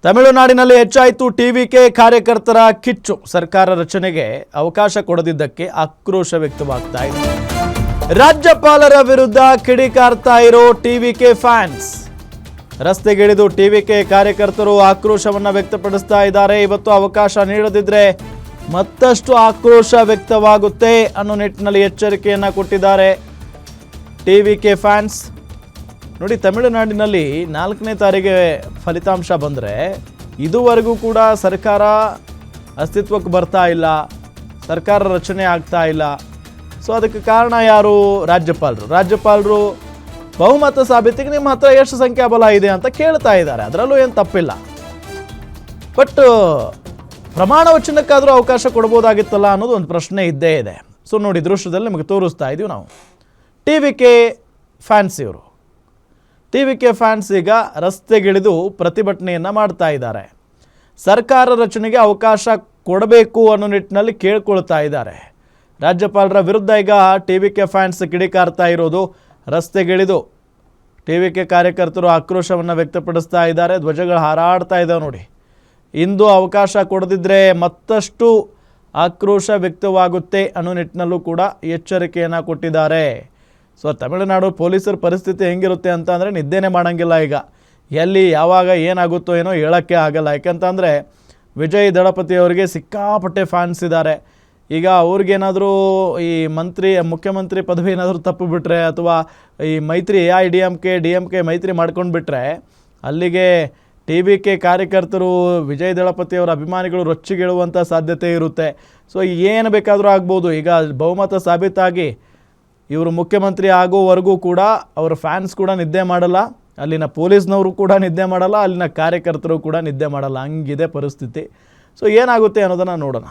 ತಮಿಳುನಾಡಿನಲ್ಲಿ ಹೆಚ್ಚಾಯಿತು ಟಿವಿಕೆ ಕಾರ್ಯಕರ್ತರ ಕಿಚ್ಚು. ಸರ್ಕಾರ ರಚನೆಗೆ ಅವಕಾಶ ಕೊಡದಿದ್ದಕ್ಕೆ ಆಕ್ರೋಶ ವ್ಯಕ್ತವಾಗ್ತಾ ಇದೆ. ರಾಜ್ಯಪಾಲರ ವಿರುದ್ಧ ಕಿಡಿಕಾರ್ತಾ ಇರೋ ಟಿವಿಕೆ ಫ್ಯಾನ್ಸ್. ರಸ್ತೆಗಿಳಿದು ಟಿವಿಕೆ ಕಾರ್ಯಕರ್ತರು ಆಕ್ರೋಶವನ್ನ ವ್ಯಕ್ತಪಡಿಸ್ತಾ ಇದ್ದಾರೆ. ಇವತ್ತು ಅವಕಾಶ ನೀಡದಿದ್ರೆ ಮತ್ತಷ್ಟು ಆಕ್ರೋಶ ವ್ಯಕ್ತವಾಗುತ್ತೆ ಅನ್ನೋ ನಿಟ್ಟಿನಲ್ಲಿ ಎಚ್ಚರಿಕೆಯನ್ನ ಕೊಟ್ಟಿದ್ದಾರೆ ಟಿವಿಕೆ ಫ್ಯಾನ್ಸ್. ನೋಡಿ, ತಮಿಳುನಾಡಿನಲ್ಲಿ 4ನೇ ತಾರೀಕಿಗೆ ಫಲಿತಾಂಶ ಬಂದರೆ ಇದುವರೆಗೂ ಕೂಡ ಸರ್ಕಾರ ಅಸ್ತಿತ್ವಕ್ಕೆ ಬರ್ತಾ ಇಲ್ಲ, ಸರ್ಕಾರ ರಚನೆ ಆಗ್ತಾ ಇಲ್ಲ. ಸೊ ಅದಕ್ಕೆ ಕಾರಣ ಯಾರು? ರಾಜ್ಯಪಾಲರು ಬಹುಮತ ಸಾಬೀತಿಗೆ ನಿಮ್ಮ ಹತ್ರ ಎಷ್ಟು ಸಂಖ್ಯಾಬಲ ಇದೆ ಅಂತ ಕೇಳ್ತಾ ಇದ್ದಾರೆ. ಅದರಲ್ಲೂ ಏನು ತಪ್ಪಿಲ್ಲ. ಬಟ್ ಪ್ರಮಾಣ ವಚನಕ್ಕಾದರೂ ಅವಕಾಶ ಕೊಡ್ಬೋದಾಗಿತ್ತಲ್ಲ ಅನ್ನೋದು ಒಂದು ಪ್ರಶ್ನೆ ಇದ್ದೇ ಇದೆ. ಸೊ ನೋಡಿ, ದೃಶ್ಯದಲ್ಲಿ ನಿಮಗೆ ತೋರಿಸ್ತಾ ಇದ್ದೀವಿ ನಾವು. ಟಿವಿಕೆ ಫ್ಯಾನ್ಸ್ ಈಗ ರಸ್ತೆಗಿಳಿದು ಪ್ರತಿಭಟನೆಯನ್ನು ಮಾಡ್ತಾ ಇದ್ದಾರೆ. ಸರ್ಕಾರ ರಚನೆಗೆ ಅವಕಾಶ ಕೊಡಬೇಕು ಅನ್ನೋ ನಿಟ್ಟಿನಲ್ಲಿ ಕೇಳ್ಕೊಳ್ತಾ ಇದ್ದಾರೆ. ರಾಜ್ಯಪಾಲರ ವಿರುದ್ಧ ಈಗ ಟಿವಿಕೆ ಫ್ಯಾನ್ಸ್ ಕಿಡಿಕಾರ್ತಾ ಇರೋದು. ರಸ್ತೆಗಿಳಿದು ಟಿವಿಕೆ ಕಾರ್ಯಕರ್ತರು ಆಕ್ರೋಶವನ್ನು ವ್ಯಕ್ತಪಡಿಸ್ತಾ ಇದ್ದಾರೆ. ಧ್ವಜಗಳು ಹಾರಾಡ್ತಾ ಇದ್ದಾವೆ ನೋಡಿ. ಇಂದು ಅವಕಾಶ ಕೊಡದಿದ್ದರೆ ಮತ್ತಷ್ಟು ಆಕ್ರೋಶ ವ್ಯಕ್ತವಾಗುತ್ತೆ ಅನ್ನೋ ನಿಟ್ಟಿನಲ್ಲೂ ಕೂಡ ಎಚ್ಚರಿಕೆಯನ್ನು ಕೊಟ್ಟಿದ್ದಾರೆ. ಸೊ ತಮಿಳುನಾಡು ಪೊಲೀಸರ ಪರಿಸ್ಥಿತಿ ಹೆಂಗಿರುತ್ತೆ ಅಂತ ಅಂದರೆ ನಿದ್ದೆನೇ ಮಾಡೋಂಗಿಲ್ಲ. ಈಗ ಎಲ್ಲಿ ಯಾವಾಗ ಏನಾಗುತ್ತೋ ಏನೋ ಹೇಳೋಕ್ಕೆ ಆಗಲ್ಲ. ಯಾಕಂತಂದರೆ ವಿಜಯ್ ದಳಪತಿ ಅವರಿಗೆ ಸಿಕ್ಕಾಪಟ್ಟೆ ಫ್ಯಾನ್ಸ್ ಇದ್ದಾರೆ. ಈಗ ಅವ್ರಿಗೇನಾದರೂ ಈ ಮುಖ್ಯಮಂತ್ರಿ ಪದವಿ ಏನಾದರೂ ತಪ್ಪು ಬಿಟ್ಟರೆ ಅಥವಾ ಈ ಮೈತ್ರಿ AIADMK ಮೈತ್ರಿ ಮಾಡ್ಕೊಂಡು ಬಿಟ್ಟರೆ ಅಲ್ಲಿಗೆ ಟಿವಿಕೆ ಕಾರ್ಯಕರ್ತರು ವಿಜಯ್ ದಳಪತಿಯವರ ಅಭಿಮಾನಿಗಳು ರೊಚ್ಚಿಗೇಳುವಂಥ ಸಾಧ್ಯತೆ ಇರುತ್ತೆ. ಸೊ ಏನು ಬೇಕಾದರೂ ಆಗ್ಬೋದು. ಈಗ ಬಹುಮತ ಸಾಬೀತಾಗಿ ಇವರು ಮುಖ್ಯಮಂತ್ರಿ ಆಗೋವರೆಗೂ ಕೂಡ ಅವರ ಫ್ಯಾನ್ಸ್ ಕೂಡ ನಿದ್ದೆ ಮಾಡಲ್ಲ, ಅಲ್ಲಿನ ಪೊಲೀಸ್ನವರು ಕೂಡ ನಿದ್ದೆ ಮಾಡಲ್ಲ, ಅಲ್ಲಿನ ಕಾರ್ಯಕರ್ತರು ಕೂಡ ನಿದ್ದೆ ಮಾಡಲ್ಲ. ಹಂಗಿದೆ ಪರಿಸ್ಥಿತಿ. ಸೊ ಏನಾಗುತ್ತೆ ಅನ್ನೋದನ್ನು ನೋಡೋಣ.